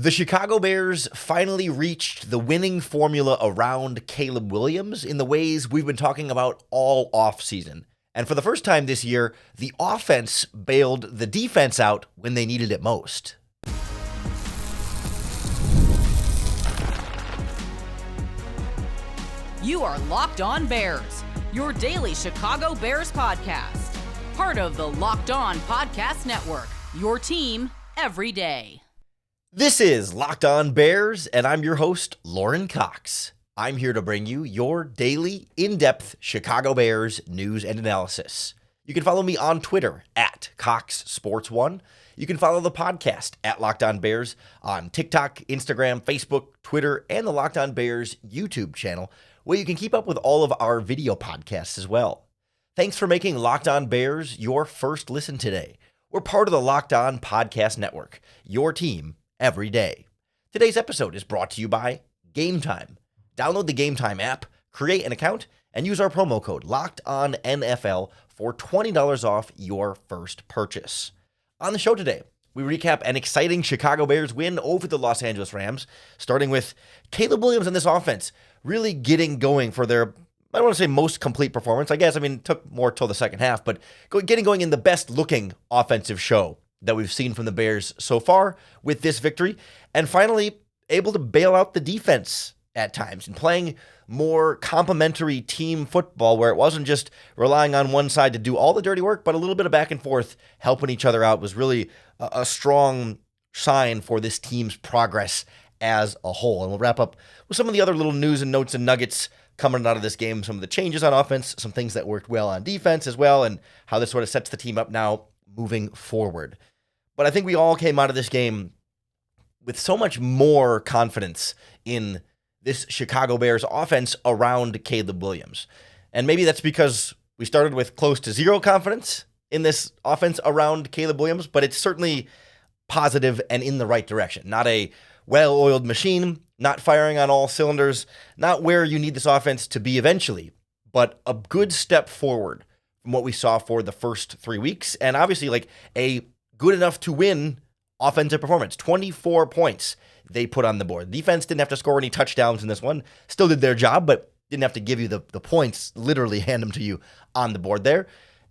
The Chicago Bears finally reached the winning formula around Caleb Williams in the ways we've been talking about all offseason. And for the first time this year, the offense bailed the defense out when they needed it most. You are Locked On Bears, your daily Chicago Bears podcast. Part of the Locked On Podcast Network, your team every day. This is Locked On Bears, and I'm your host, Lauren Cox. I'm here to bring you your daily, in-depth Chicago Bears news and analysis. You can follow me on Twitter at CoxSports1. You can follow the podcast at Locked On Bears on TikTok, Instagram, Facebook, Twitter, and the Locked On Bears YouTube channel, where you can keep up with all of our video podcasts as well. Thanks for making Locked On Bears your first listen today. We're part of the Locked On Podcast Network, your team every day. Today's episode is brought to you by Gametime. Download the Gametime app, create an account, and use our promo code LOCKEDONNFL for $20 off your first purchase. On the show today, we recap an exciting Chicago Bears win over the Los Angeles Rams, starting with Caleb Williams and this offense really getting going for their, I don't want to say most complete performance. It took more till the second half, but getting going in the best looking offensive show that we've seen from the Bears so far with this victory, and finally able to bail out the defense at times and playing more complementary team football where it wasn't just relying on one side to do all the dirty work, but a little bit of back and forth helping each other out was really a strong sign for this team's progress as a whole. And we'll wrap up with some of the other little news and notes and nuggets coming out of this game, some of the changes on offense, some things that worked well on defense as well, and how this sort of sets the team up now moving forward. But I think we all came out of this game with so much more confidence in this Chicago Bears offense around Caleb Williams. And maybe that's because we started with close to zero confidence in this offense around Caleb Williams, but it's certainly positive and in the right direction. Not a well-oiled machine, not firing on all cylinders, not where you need this offense to be eventually, but a good step forward from what we saw for the first 3 weeks. And obviously like a good enough to win offensive performance. 24 points they put on the board. Defense didn't have to score any touchdowns in this one. Still did their job, but didn't have to give you the points, literally hand them to you on the board there.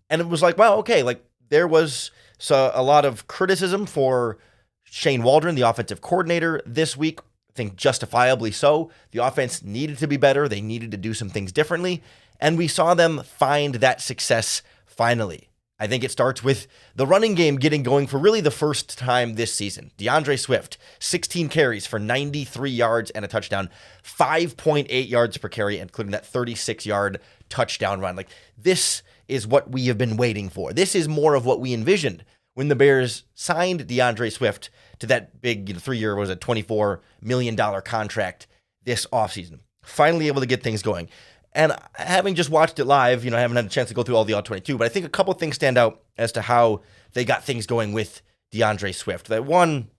And it was like, wow, okay, like there was a lot of criticism for Shane Waldron, the offensive coordinator, this week. I think justifiably so. The offense needed to be better. They needed to do some things differently. And we saw them find that success finally. I think it starts with the running game getting going for really the first time this season. DeAndre Swift, 16 carries for 93 yards and a touchdown, 5.8 yards per carry, including that 36-yard touchdown run. Like, this is what we have been waiting for. This is more of what we envisioned when the Bears signed DeAndre Swift to that big 3-year, $24 million contract this offseason. Finally able to get things going. And having just watched it live, I haven't had a chance to go through all the all-22, but I think a couple things stand out as to how they got things going with DeAndre Swift. That one,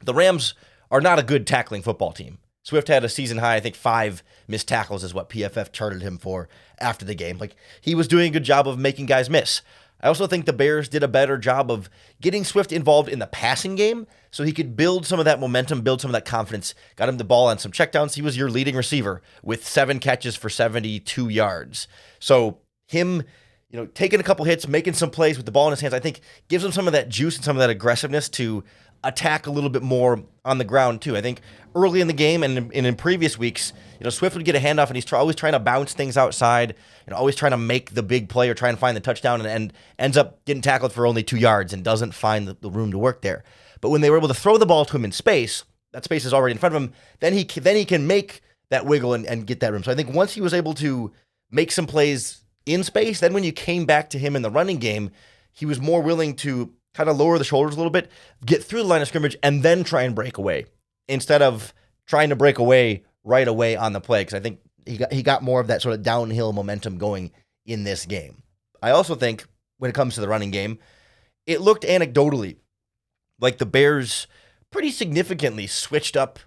the Rams are not a good tackling football team. Swift had a season high, I think 5 missed tackles is what PFF charted him for after the game. Like, he was doing a good job of making guys miss. I also think the Bears did a better job of getting Swift involved in the passing game so he could build some of that momentum, build some of that confidence, got him the ball on some checkdowns. He was your leading receiver with 7 catches for 72 yards. So him, taking a couple hits, making some plays with the ball in his hands, I think gives him some of that juice and some of that aggressiveness to attack a little bit more on the ground too. I think early in the game and in previous weeks, Swift would get a handoff and he's always trying to bounce things outside, always trying to make the big play or try and find the touchdown and ends up getting tackled for only 2 yards and doesn't find the room to work there. But when they were able to throw the ball to him in space, that space is already in front of him, then he can make that wiggle and get that room. So I think once he was able to make some plays in space, then when you came back to him in the running game, he was more willing to kind of lower the shoulders a little bit, get through the line of scrimmage, and then try and break away instead of trying to break away right away on the play, because I think he got more of that sort of downhill momentum going in this game. I also think when it comes to the running game, it looked anecdotally like the Bears pretty significantly switched up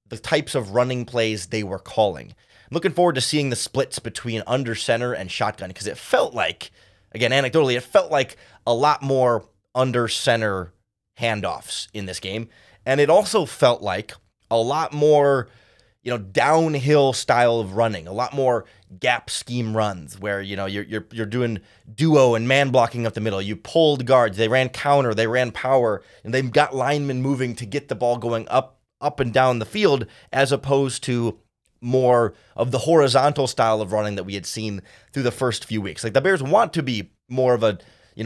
the types of running plays they were calling. I'm looking forward to seeing the splits between under center and shotgun, because it felt like, again, anecdotally, it felt like a lot more under center handoffs in this game. And it also felt like a lot more, downhill style of running, a lot more gap scheme runs where, you're doing duo and man blocking up the middle. You pulled guards, they ran counter, they ran power, and they've got linemen moving to get the ball going up and down the field, as opposed to more of the horizontal style of running that we had seen through the first few weeks. Like, the Bears want to be more of a,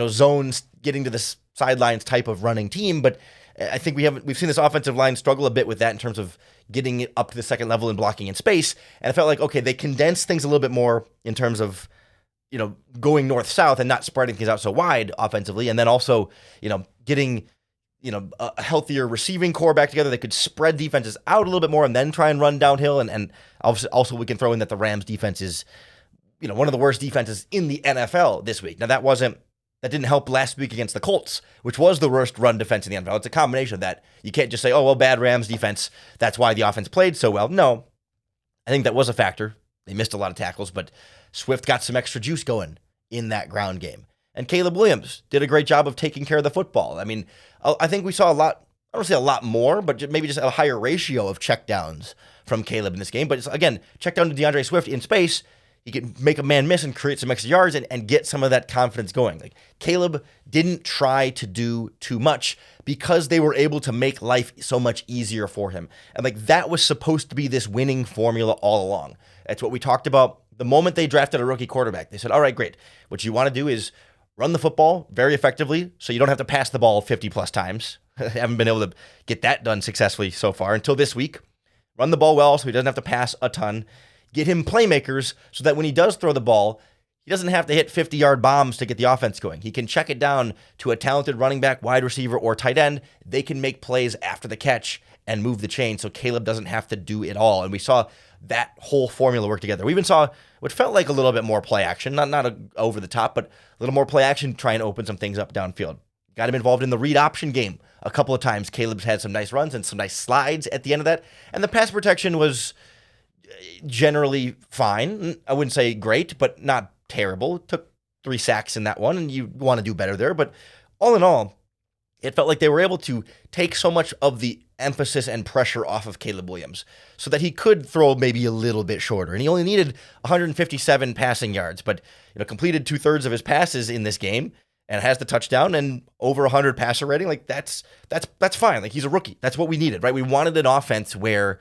zones getting to the sidelines type of running team, but I think we've seen this offensive line struggle a bit with that in terms of getting it up to the second level and blocking in space. And I felt like, okay, they condensed things a little bit more in terms of, going north-south and not spreading things out so wide offensively. And then also, getting, a healthier receiving core back together. They could spread defenses out a little bit more and then try and run downhill. And also we can throw in that the Rams defense is, one of the worst defenses in the NFL this week. Now that didn't help last week against the Colts, which was the worst run defense in the NFL. It's a combination of that. You can't just say, oh, well, bad Rams defense, that's why the offense played so well. No, I think that was a factor. They missed a lot of tackles, but Swift got some extra juice going in that ground game. And Caleb Williams did a great job of taking care of the football. I mean, I think we saw a lot, I don't say a lot more, but maybe just a higher ratio of checkdowns from Caleb in this game. But it's, again, check down to DeAndre Swift in space. He can make a man miss and create some extra yards and get some of that confidence going. Like, Caleb didn't try to do too much because they were able to make life so much easier for him. And that was supposed to be this winning formula all along. That's what we talked about the moment they drafted a rookie quarterback. They said, all right, great. What you want to do is run the football very effectively so you don't have to pass the ball 50 plus times. Haven't been able to get that done successfully so far until this week. Run the ball well so he doesn't have to pass a ton. Get him playmakers so that when he does throw the ball, he doesn't have to hit 50-yard bombs to get the offense going. He can check it down to a talented running back, wide receiver, or tight end. They can make plays after the catch and move the chain so Caleb doesn't have to do it all. And we saw that whole formula work together. We even saw what felt like a little bit more play action, not over the top, but a little more play action to try and open some things up downfield. Got him involved in the read option game a couple of times. Caleb's had some nice runs and some nice slides at the end of that. And the pass protection was generally fine. I wouldn't say great, but not terrible. Took 3 sacks in that one, and you want to do better there. But all in all, it felt like they were able to take so much of the emphasis and pressure off of Caleb Williams so that he could throw maybe a little bit shorter. And he only needed 157 passing yards, but completed 2/3 of his passes in this game and has the touchdown and over 100 passer rating. That's fine. He's a rookie. That's what we needed, right? We wanted an offense where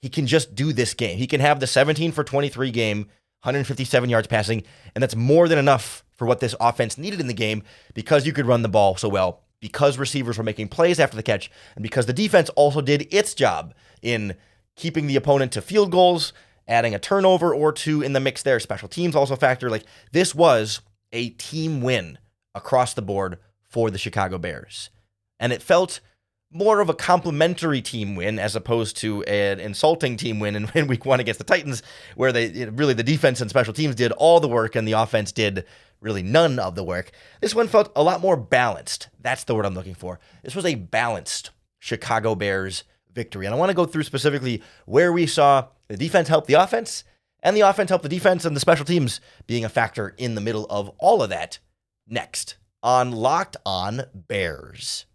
he can just do this game. He can have the 17 for 23 game, 157 yards passing, and that's more than enough for what this offense needed in the game because you could run the ball so well, because receivers were making plays after the catch, and because the defense also did its job in keeping the opponent to field goals, adding a turnover or two in the mix there. Special teams also factor. This was a team win across the board for the Chicago Bears. And it felt more of a complimentary team win as opposed to an insulting team win in week 1 against the Titans, where really the defense and special teams did all the work and the offense did really none of the work. This one felt a lot more balanced. That's the word I'm looking for. This was a balanced Chicago Bears victory. And I want to go through specifically where we saw the defense help the offense and the offense help the defense, and the special teams being a factor in the middle of all of that next on Locked On Bears.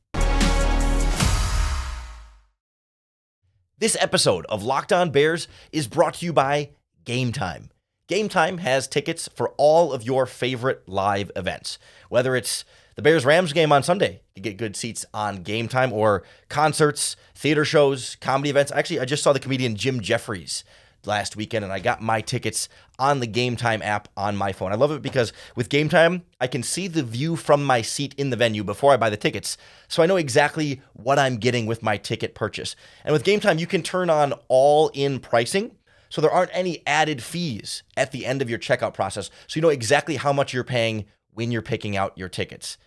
This episode of Locked On Bears is brought to you by Gametime. Gametime has tickets for all of your favorite live events. Whether it's the Bears-Rams game on Sunday, you get good seats on Gametime, or concerts, theater shows, comedy events. Actually, I just saw the comedian Jim Jeffries last weekend, and I got my tickets on the Gametime app on my phone. I love it because with Gametime, I can see the view from my seat in the venue before I buy the tickets, so I know exactly what I'm getting with my ticket purchase. And with Gametime, you can turn on all-in pricing, so there aren't any added fees at the end of your checkout process, so you know exactly how much you're paying when you're picking out your tickets.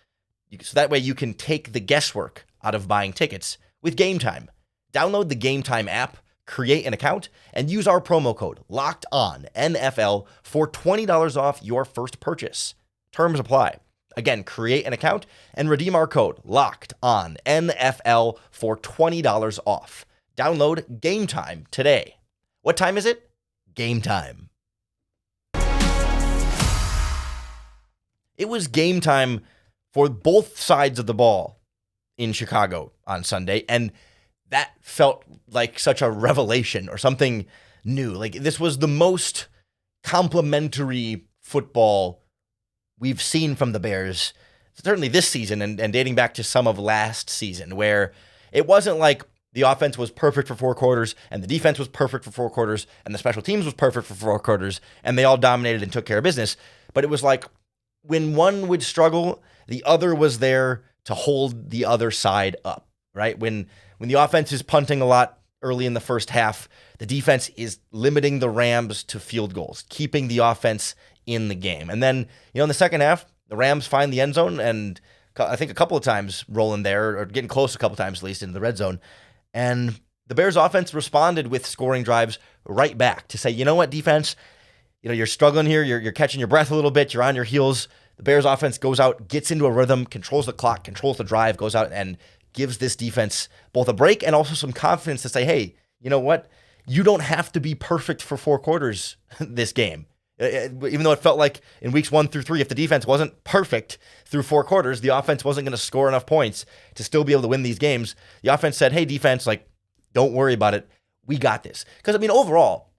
So that way you can take the guesswork out of buying tickets with Gametime. Download the Gametime app, create an account, and use our promo code LOCKEDONNFL for $20 off your first purchase. Terms apply. Again, create an account and redeem our code LOCKEDONNFL for $20 off. Download Gametime today. What time is it? Gametime. It was game time for both sides of the ball in Chicago on Sunday, and that felt like such a revelation or something new. Like this was the most complimentary football we've seen from the Bears, certainly this season and dating back to some of last season, where it wasn't like the offense was perfect for 4 quarters and the defense was perfect for 4 quarters and the special teams was perfect for 4 quarters and they all dominated and took care of business. But it was like when one would struggle, the other was there to hold the other side up, right? When the offense is punting a lot early in the first half, the defense is limiting the Rams to field goals, keeping the offense in the game. And then, in the second half, the Rams find the end zone and I think a couple of times rolling there or getting close a couple of times at least into the red zone. And the Bears offense responded with scoring drives right back to say, you know what, defense, you're struggling here. You're catching your breath a little bit. You're on your heels. The Bears offense goes out, gets into a rhythm, controls the clock, controls the drive, goes out and gives this defense both a break and also some confidence to say, hey, you know what? You don't have to be perfect for 4 quarters this game. Even though it felt like in weeks 1 through 3, if the defense wasn't perfect through 4 quarters, the offense wasn't going to score enough points to still be able to win these games. The offense said, hey, defense, don't worry about it. We got this. Because, overall,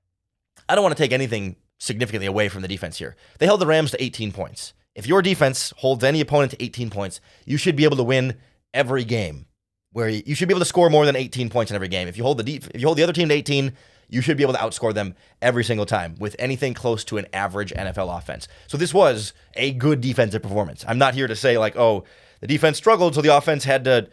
I don't want to take anything significantly away from the defense here. They held the Rams to 18 points. If your defense holds any opponent to 18 points, you should be able to win every game. Where you should be able to score more than 18 points in every game. If you hold the other team to 18, you should be able to outscore them every single time with anything close to an average NFL offense. So this was a good defensive performance. I'm not here to say the defense struggled, so the offense had to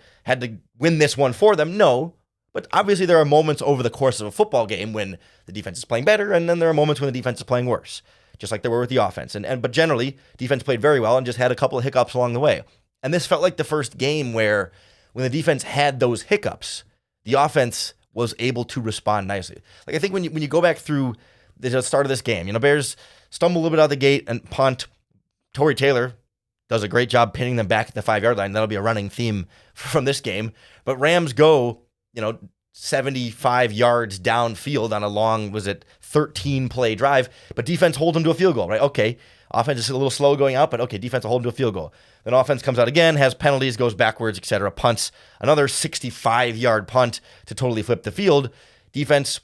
win this one for them. No, but obviously there are moments over the course of a football game when the defense is playing better, and then there are moments when the defense is playing worse, just like there were with the offense. But generally, defense played very well and just had a couple of hiccups along the way. And this felt like the first game where when the defense had those hiccups, the offense was able to respond nicely. I think when you go back through the start of this game, Bears stumble a little bit out of the gate and punt. Torrey Taylor does a great job pinning them back at the 5-yard line. That'll be a running theme from this game. But Rams go, 75 yards downfield on a long, 13-play drive. But defense hold them to a field goal, right? Okay, offense is a little slow going out, but okay, defense will hold them to a field goal. Then offense comes out again, has penalties, goes backwards, etc. Punts another 65-yard punt to totally flip the field. Defense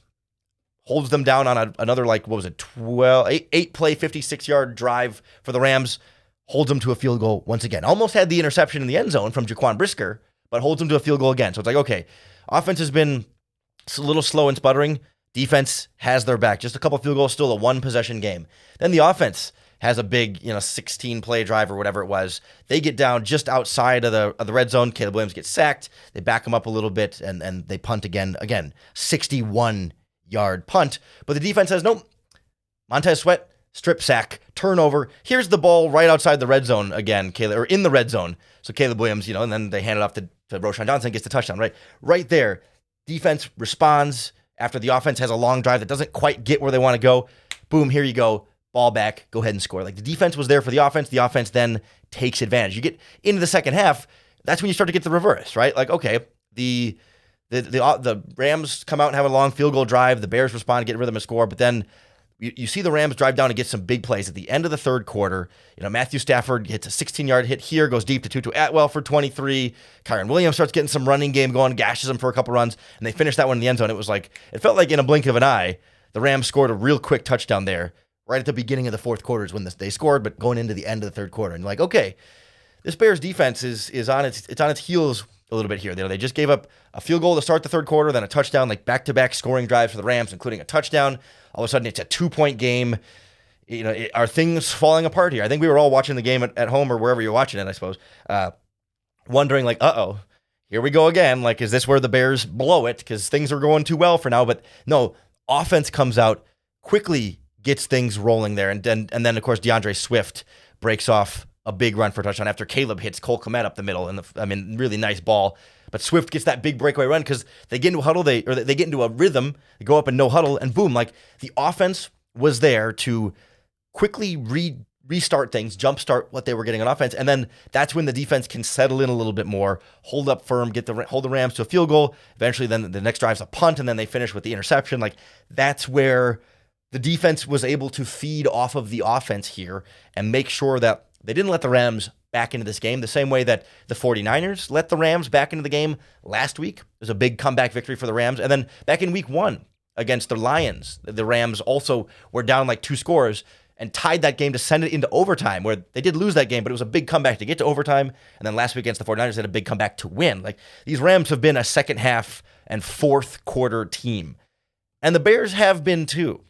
holds them down on another 8-play, 56-yard drive for the Rams. Holds them to a field goal once again. Almost had the interception in the end zone from Jaquan Brisker, but holds them to a field goal again. So it's okay, offense has been a little slow and sputtering. Defense has their back. Just a couple field goals, still a 1-possession game. Then the offense has a big, 16-play drive or whatever it was. They get down just outside of the red zone. Caleb Williams gets sacked. They back him up a little bit, and they punt again. Again, 61-yard punt. But the defense says, nope. Montez Sweat, strip sack, turnover. Here's the ball right outside the red zone again, or in the red zone. So Caleb Williams, and then they hand it off to Roschon Johnson, gets the touchdown, right? Right there. Defense responds after the offense has a long drive that doesn't quite get where they want to go. Boom, here you go. Ball back, go ahead and score. The defense was there for the offense. The offense then takes advantage. You get into the second half, that's when you start to get the reverse, right? Okay, the Rams come out and have a long field goal drive. The Bears respond, get rhythm and score. But then you see the Rams drive down and get some big plays at the end of the third quarter. Matthew Stafford hits a 16-yard hit here, goes deep to Tutu Atwell for 23. Kyron Williams starts getting some running game going, gashes him for a couple runs, and they finish that one in the end zone. It felt like in a blink of an eye, the Rams scored a real quick touchdown there. Right at the beginning of the fourth quarter is when they scored, but going into the end of the third quarter. And you're okay, this Bears defense is on its heels a little bit here. They just gave up a field goal to start the third quarter, then a touchdown, back-to-back scoring drives for the Rams, including a touchdown. All of a sudden, it's a 2-point game. Are things falling apart here? I think we were all watching the game at home or wherever you're watching it, I suppose, wondering here we go again. Is this where the Bears blow it? Because things are going too well for now. But no, offense comes out quickly, gets things rolling there. And then of course, DeAndre Swift breaks off a big run for a touchdown after Caleb hits Cole Kmet up the middle. Really nice ball. But Swift gets that big breakaway run because they get into a huddle, they get into a rhythm, they go up in no huddle, and boom, the offense was there to quickly restart things, jumpstart what they were getting on offense. And then that's when the defense can settle in a little bit more, hold up firm, hold the Rams to a field goal. Eventually, then the next drive's a punt, and then they finish with the interception. That's where the defense was able to feed off of the offense here and make sure that they didn't let the Rams back into this game, the same way that the 49ers let the Rams back into the game last week. It was a big comeback victory for the Rams. And then back in week 1 against the Lions, the Rams also were down like 2 scores and tied that game to send it into overtime, where they did lose that game, but it was a big comeback to get to overtime. And then last week against the 49ers, they had a big comeback to win. Like, these Rams have been a second half and fourth quarter team. And the Bears have been too.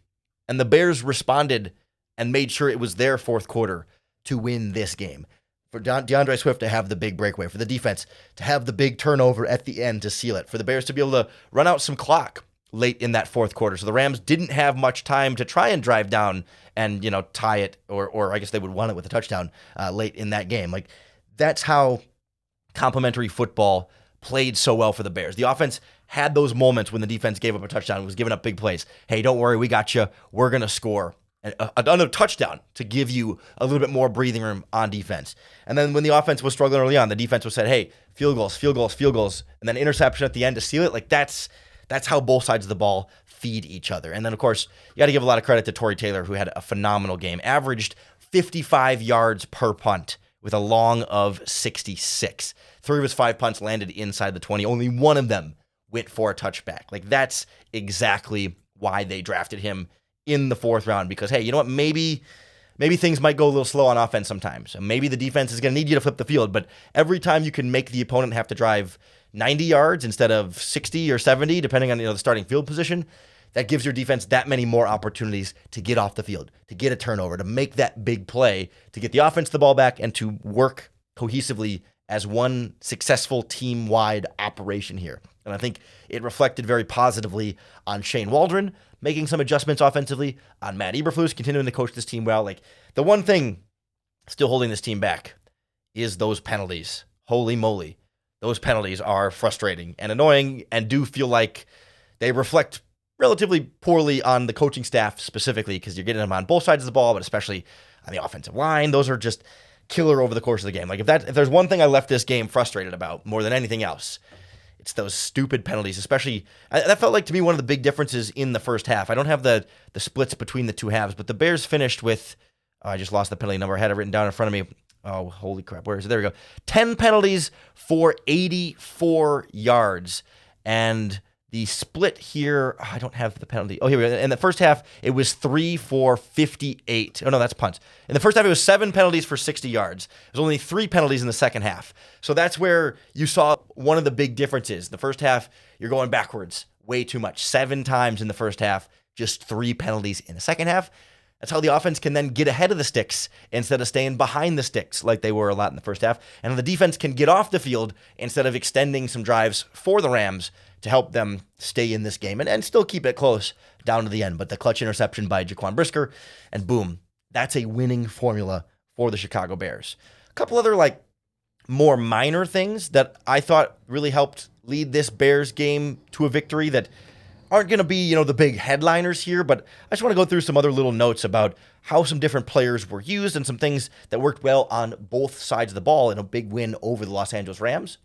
And the Bears responded and made sure it was their fourth quarter to win this game. For DeAndre Swift to have the big breakaway, for the defense to have the big turnover at the end to seal it, for the Bears to be able to run out some clock late in that fourth quarter. So the Rams didn't have much time to try and drive down and, tie it, or I guess they would want it with a touchdown late in that game. Like, that's how complementary football played so well for the Bears. The offense had those moments when the defense gave up a touchdown and was giving up big plays. Hey, don't worry, we got you. We're going to score another touchdown to give you a little bit more breathing room on defense. And then when the offense was struggling early on, the defense was said, hey, field goals, and then interception at the end to seal it. Like, that's how both sides of the ball feed each other. And then, of course, you got to give a lot of credit to Torrey Taylor, who had a phenomenal game, averaged 55 yards per punt with a long of 66. 3 of his 5 punts landed inside the 20. Only one of them went for a touchback. Like, that's exactly why they drafted him in the 4th round, because, hey, you know what? Maybe things might go a little slow on offense sometimes. And maybe the defense is going to need you to flip the field, but every time you can make the opponent have to drive 90 yards instead of 60 or 70, depending on the starting field position, that gives your defense that many more opportunities to get off the field, to get a turnover, to make that big play, to get the offense the ball back, and to work cohesively as one successful team-wide operation here. And I think it reflected very positively on Shane Waldron, making some adjustments offensively, on Matt Eberflus continuing to coach this team well. Like, the one thing still holding this team back is those penalties. Holy moly. Those penalties are frustrating and annoying and do feel like they reflect relatively poorly on the coaching staff specifically, because you're getting them on both sides of the ball, but especially on the offensive line. Those are just killer over the course of the game. Like, if there's one thing I left this game frustrated about more than anything else, it's those stupid penalties, especially. That felt like, to me, one of the big differences in the first half. I don't have the splits between the two halves, but the Bears finished with, I just lost the penalty number. I had it written down in front of me. Oh, holy crap. Where is it? There we go. 10 penalties for 84 yards. And the split here, I don't have the penalty. Oh, here we go. In the first half, it was 3 for 58. Oh, no, that's punts. In the first half, it was 7 penalties for 60 yards. There's only 3 penalties in the second half. So that's where you saw one of the big differences. The first half, you're going backwards way too much. 7 times in the first half, just 3 penalties in the second half. That's how the offense can then get ahead of the sticks instead of staying behind the sticks like they were a lot in the first half. And the defense can get off the field instead of extending some drives for the Rams to help them stay in this game and still keep it close down to the end. But the clutch interception by Jaquan Brisker, and boom, that's a winning formula for the Chicago Bears. A couple other more minor things that I thought really helped lead this Bears game to a victory that aren't going to be, the big headliners here, but I just want to go through some other little notes about how some different players were used and some things that worked well on both sides of the ball in a big win over the Los Angeles Rams.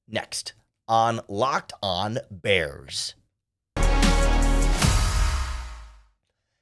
Next on Locked On Bears.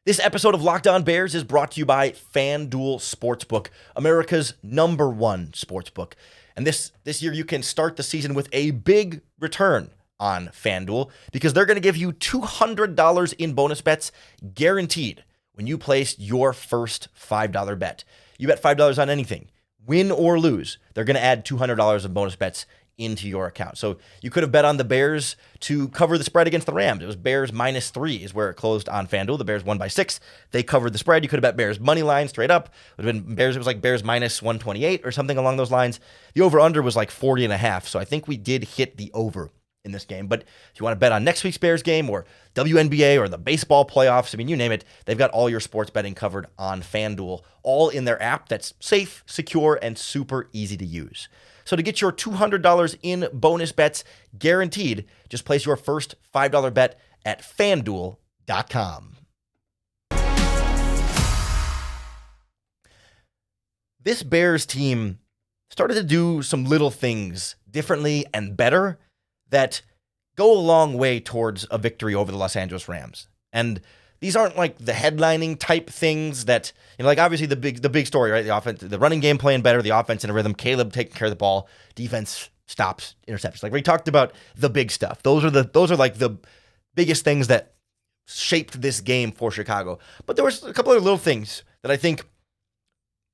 This episode of Locked On Bears is brought to you by FanDuel Sportsbook, America's #1 sportsbook. And this year you can start the season with a big return on FanDuel, because they're going to give you $200 in bonus bets guaranteed when you place your first $5 bet. You bet $5 on anything, win or lose, they're going to add $200 of bonus bets into your account. So you could have bet on the Bears to cover the spread against the Rams. It was Bears -3 is where it closed on FanDuel. The Bears won by 6. They covered the spread. You could have bet Bears money line straight up. It would have been Bears. It was like Bears -128 or something along those lines. The over-under was like 40.5. So I think we did hit the over in this game. But if you want to bet on next week's Bears game or WNBA or the baseball playoffs, I mean, you name it, they've got all your sports betting covered on FanDuel, all in their app that's safe, secure, and super easy to use. So to get your $200 in bonus bets guaranteed, just place your first $5 bet at FanDuel.com. This Bears team started to do some little things differently and better that go a long way towards a victory over the Los Angeles Rams. And these aren't like the headlining type things that, like obviously the big story, right? The offense, the running game playing better, the offense in a rhythm, Caleb taking care of the ball, defense stops interceptions. Like we talked about the big stuff. Those are like the biggest things that shaped this game for Chicago. But there was a couple of little things that I think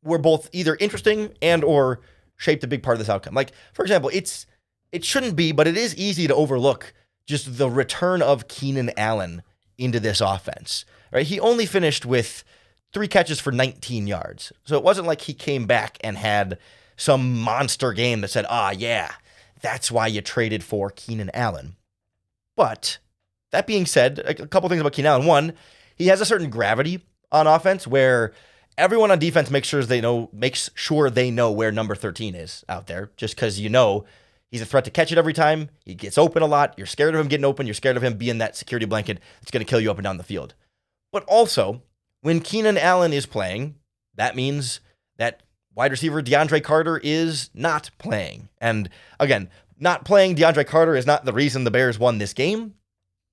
were both either interesting and or shaped a big part of this outcome. Like, for example, it shouldn't be, but it is easy to overlook just the return of Keenan Allen into this offense. Right? He only finished with 3 catches for 19 yards. So it wasn't like he came back and had some monster game that said, yeah, that's why you traded for Keenan Allen. But that being said, a couple things about Keenan Allen. One, he has a certain gravity on offense where everyone on defense makes sure they know where number 13 is out there, just because he's a threat to catch it every time. He gets open a lot. You're scared of him getting open. You're scared of him being that security blanket that's going to kill you up and down the field. But also, when Keenan Allen is playing, that means that wide receiver DeAndre Carter is not playing. And again, not playing DeAndre Carter is not the reason the Bears won this game,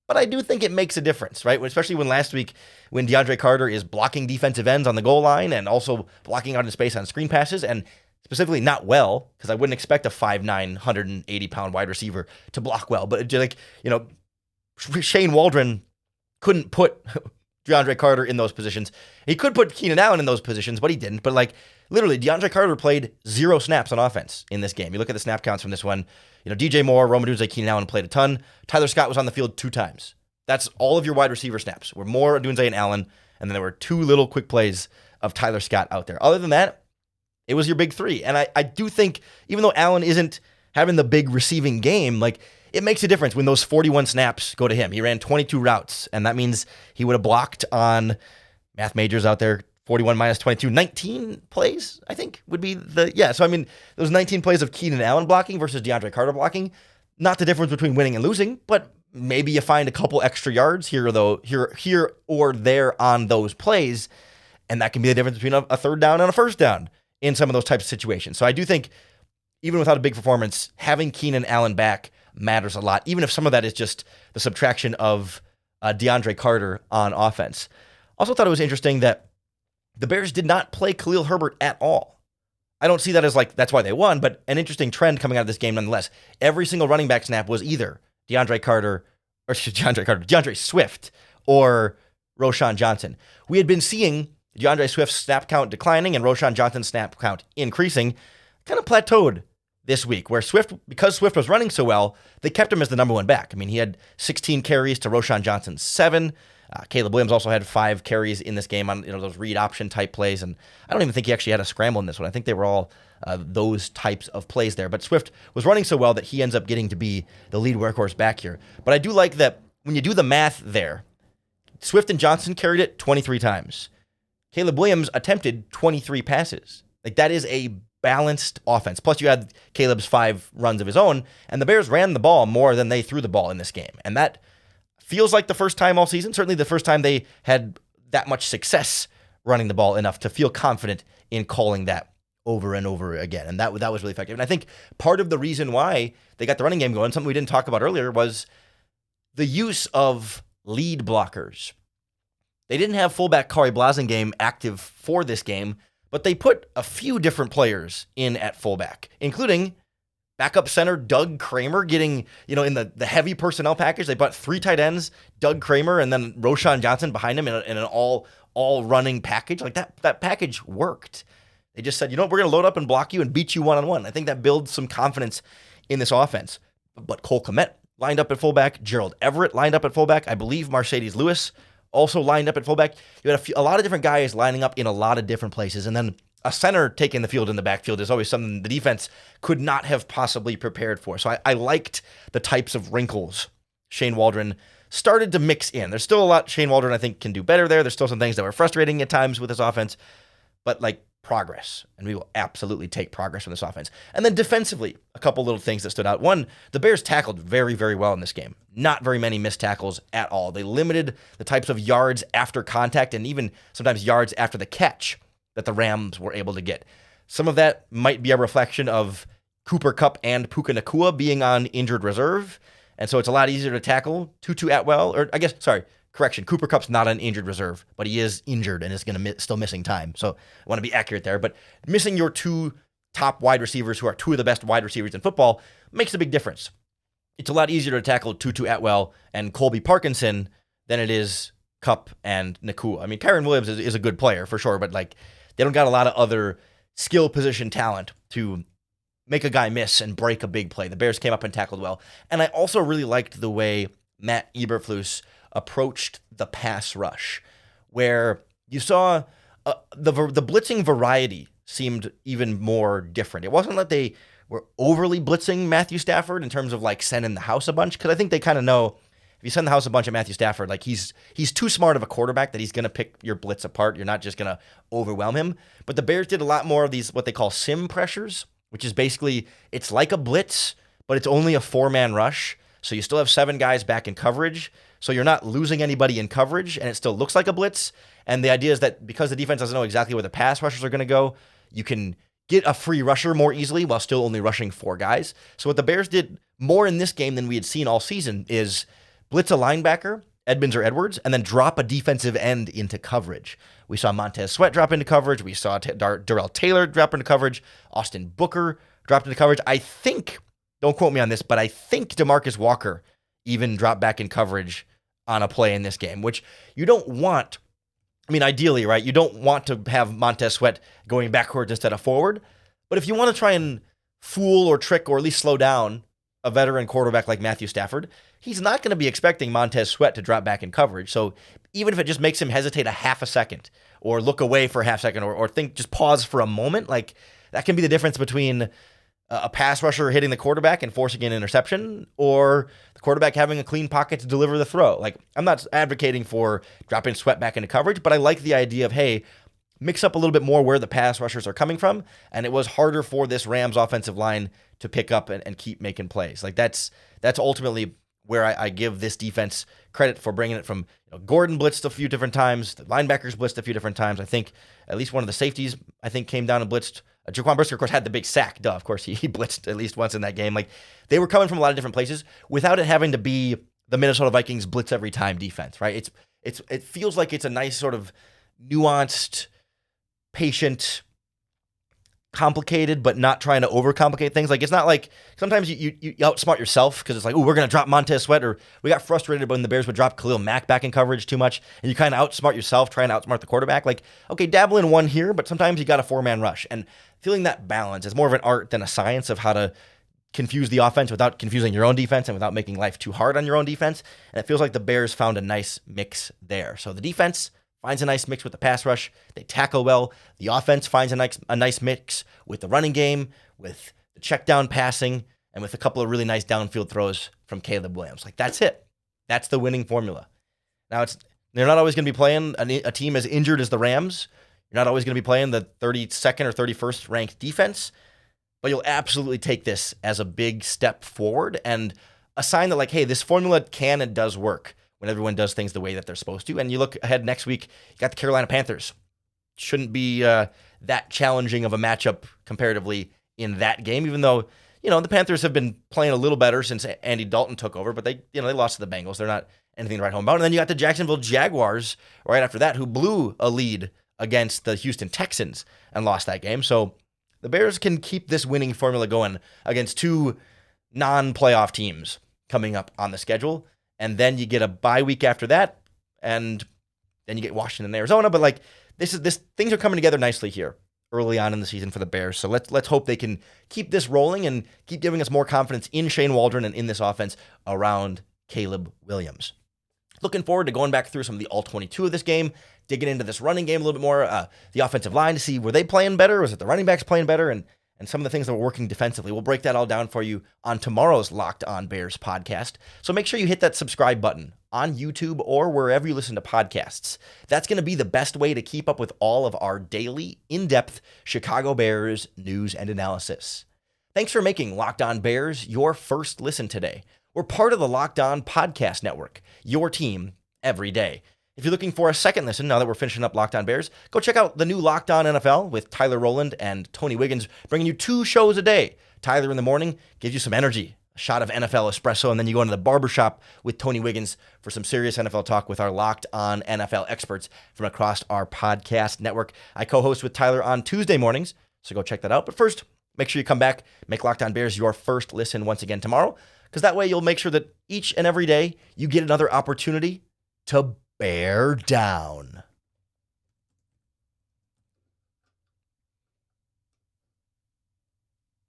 but I do think it makes a difference, right? Especially when last week, when DeAndre Carter is blocking defensive ends on the goal line and also blocking out in space on screen passes, and specifically not well, because I wouldn't expect a 5'9", 180-pound wide receiver to block well. But Shane Waldron couldn't put DeAndre Carter in those positions. He could put Keenan Allen in those positions, but he didn't. But literally, DeAndre Carter played 0 snaps on offense in this game. You look at the snap counts from this one. DJ Moore, Rome Odunze, Keenan Allen played a ton. Tyler Scott was on the field 2 times. That's all of your wide receiver snaps were Moore, Odunze, and Allen. And then there were 2 little quick plays of Tyler Scott out there. Other than that, it was your big 3. And I do think, even though Allen isn't having the big receiving game, it makes a difference when those 41 snaps go to him. He ran 22 routes, and that means he would have blocked on math majors out there. 41 minus 22, 19 plays, I think, would be So, those 19 plays of Keenan Allen blocking versus DeAndre Carter blocking, not the difference between winning and losing, but maybe you find a couple extra yards here or there on those plays, and that can be the difference between a third down and a first down in some of those types of situations. So I do think, even without a big performance, having Keenan Allen back matters a lot, even if some of that is just the subtraction of DeAndre Carter on offense. Also thought it was interesting that the Bears did not play Khalil Herbert at all. I don't see that as that's why they won, but an interesting trend coming out of this game nonetheless. Every single running back snap was either DeAndre Swift or Roschon Johnson. We had been seeing DeAndre Swift's snap count declining and Roschon Johnson's snap count increasing, kind of plateaued this week, where because Swift was running so well, they kept him as the number 1 back. He had 16 carries to Roschon Johnson's 7. Caleb Williams also had 5 carries in this game on those read option type plays, and I don't even think he actually had a scramble in this one. I think they were all those types of plays there. But Swift was running so well that he ends up getting to be the lead workhorse back here. But I do like that when you do the math there, Swift and Johnson carried it 23 times. Caleb Williams attempted 23 passes. That is a balanced offense. Plus, you had Caleb's 5 runs of his own, and the Bears ran the ball more than they threw the ball in this game. And that feels like the first time all season, certainly the first time they had that much success running the ball enough to feel confident in calling that over and over again. And that was really effective. And I think part of the reason why they got the running game going, something we didn't talk about earlier, was the use of lead blockers. They didn't have fullback Corey Blasingame active for this game, but they put a few different players in at fullback, including backup center Doug Kramer getting, in the heavy personnel package. They brought 3 tight ends, Doug Kramer, and then Roschon Johnson behind him in an all running package. That package worked. They just said, we're going to load up and block you and beat you one-on-one. I think that builds some confidence in this offense. But Cole Kmet lined up at fullback. Gerald Everett lined up at fullback. I believe Mercedes Lewis also lined up at fullback. You had a lot of different guys lining up in a lot of different places. And then a center taking the field in the backfield is always something the defense could not have possibly prepared for. So I liked the types of wrinkles Shane Waldron started to mix in. There's still a lot Shane Waldron, I think, can do better there. There's still some things that were frustrating at times with this offense, but progress. And we will absolutely take progress from this offense. And then defensively, a couple little things that stood out. One, the Bears tackled very, very well in this game. Not very many missed tackles at all. They limited the types of yards after contact and even sometimes yards after the catch that the Rams were able to get. Some of that might be a reflection of Cooper Kupp and Puka Nacua being on injured reserve, and so it's a lot easier to tackle Tutu Atwell, correction, Cooper Kupp's not an injured reserve, but he is injured and is going to still missing time. So I want to be accurate there. But missing your two top wide receivers, who are two of the best wide receivers in football, makes a big difference. It's a lot easier to tackle Tutu Atwell and Colby Parkinson than it is Kupp and Nakua. I mean, Kyron Williams is a good player for sure, but like they don't got a lot of other skill position talent to make a guy miss and break a big play. The Bears came up and tackled well. And I also really liked the way Matt Eberflus approached the pass rush, where you saw the blitzing variety seemed even more different. It wasn't that they were overly blitzing Matthew Stafford in terms of like sending the house a bunch, because I think they kind of know if you send the house a bunch at Matthew Stafford, like he's too smart of a quarterback that he's going to pick your blitz apart. You're not just going to overwhelm him. But the Bears did a lot more of these, what they call sim pressures, which is basically, it's like a blitz, but it's only a 4-man rush. So you still have 7 guys back in coverage. So you're not losing anybody in coverage, and it still looks like a blitz. And the idea is that because the defense doesn't know exactly where the pass rushers are going to go, you can get a free rusher more easily while still only rushing 4 guys. So what the Bears did more in this game than we had seen all season is blitz a linebacker, Edmonds or Edwards, and then drop a defensive end into coverage. We saw Montez Sweat drop into coverage. We saw Darrell Taylor drop into coverage. Austin Booker dropped into coverage. I think, don't quote me on this, but I think DeMarcus Walker even dropped back in coverage on a play in this game, which you don't want. I mean, ideally, right? You don't want to have Montez Sweat going backwards instead of forward. But if you want to try and fool or trick or at least slow down a veteran quarterback like Matthew Stafford, he's not going to be expecting Montez Sweat to drop back in coverage. So even if it just makes him hesitate a half a second or look away for a half second or think, just pause for a moment, like that can be the difference between a pass rusher hitting the quarterback and forcing an interception, or the quarterback having a clean pocket to deliver the throw. Like, I'm not advocating for dropping Sweat back into coverage, but I like the idea of, hey, mix up a little bit more where the pass rushers are coming from. And it was harder for this Rams offensive line to pick up and keep making plays. Like that's ultimately where I give this defense credit for bringing it from. Gordon blitzed a few different times. The linebackers blitzed a few different times. I think at least one of the safeties, I think, came down and blitzed. Jaquan Brisker, of course, had the big sack. Duh, of course, he blitzed at least once in that game. Like, they were coming from a lot of different places without it having to be the Minnesota Vikings blitz every time defense, right? It feels like it's a nice sort of nuanced, patient, complicated, but not trying to overcomplicate things. Like, it's not like sometimes you outsmart yourself because it's like, oh, we're going to drop Montez Sweat, or we got frustrated when the Bears would drop Khalil Mack back in coverage too much, and you kind of outsmart yourself trying to outsmart the quarterback. Like, okay, dabble in one here, but sometimes you got a 4-man rush. And feeling that balance is more of an art than a science of how to confuse the offense without confusing your own defense and without making life too hard on your own defense. And it feels like the Bears found a nice mix there. So the defense finds a nice mix with the pass rush. They tackle well. The offense finds a nice mix with the running game, with the check down passing, and with a couple of really nice downfield throws from Caleb Williams. Like, that's it. That's the winning formula. Now, they're not always going to be playing a team as injured as the Rams. You're not always going to be playing the 32nd or 31st ranked defense, but you'll absolutely take this as a big step forward and a sign that, like, hey, this formula can and does work when everyone does things the way that they're supposed to. And you look ahead next week, you got the Carolina Panthers. Shouldn't be that challenging of a matchup comparatively in that game, even though, the Panthers have been playing a little better since Andy Dalton took over, but they lost to the Bengals. They're not anything to write home about. And then you got the Jacksonville Jaguars right after that, who blew a lead against the Houston Texans and lost that game. So the Bears can keep this winning formula going against 2 non-playoff teams coming up on the schedule. And then you get a bye week after that, and then you get Washington and Arizona. But like this things are coming together nicely here early on in the season for the Bears. So let's hope they can keep this rolling and keep giving us more confidence in Shane Waldron and in this offense around Caleb Williams. Looking forward to going back through some of the all-22 of this game, digging into this running game a little bit more, the offensive line to see, were they playing better? Was it the running backs playing better? And some of the things that were working defensively. We'll break that all down for you on tomorrow's Locked On Bears podcast. So make sure you hit that subscribe button on YouTube or wherever you listen to podcasts. That's going to be the best way to keep up with all of our daily, in-depth Chicago Bears news and analysis. Thanks for making Locked On Bears your first listen today. We're part of the Locked On Podcast Network, your team every day. If you're looking for a second listen, now that we're finishing up Locked On Bears, go check out the new Locked On NFL with Tyler Rowland and Tony Wiggins, bringing you 2 shows a day. Tyler in the morning gives you some energy, shot of NFL espresso, and then you go into the barbershop with Tony Wiggins for some serious NFL talk with our Locked On NFL experts from across our podcast network. I co-host with Tyler on Tuesday mornings, so go check that out. But first, make sure you come back, make Locked On Bears your first listen once again tomorrow, because that way you'll make sure that each and every day you get another opportunity to bear down.